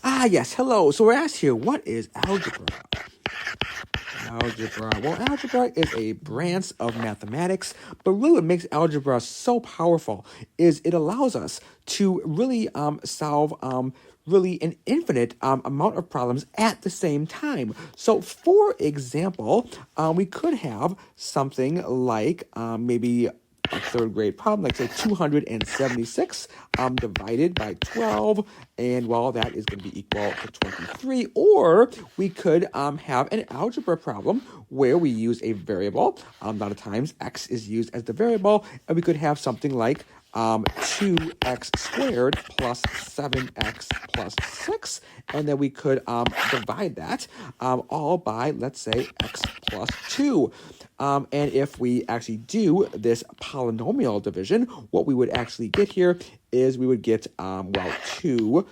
Yes, hello. So we're asked here, what is algebra? Algebra. Well, algebra is a branch of mathematics, but really what makes algebra so powerful is it allows us to really solve really an infinite amount of problems at the same time. So, for example, we could have something like maybe a third grade problem, like say 276 divided by 12, and well, that is going to be equal to 23. Or we could have an algebra problem where we use a variable. A lot of times x is used as the variable, and we could have something like 2x squared plus 7x plus 6, and then we could divide that all by, let's say, x plus 2. And if we actually do this polynomial division, what we would actually get here is we would get, 2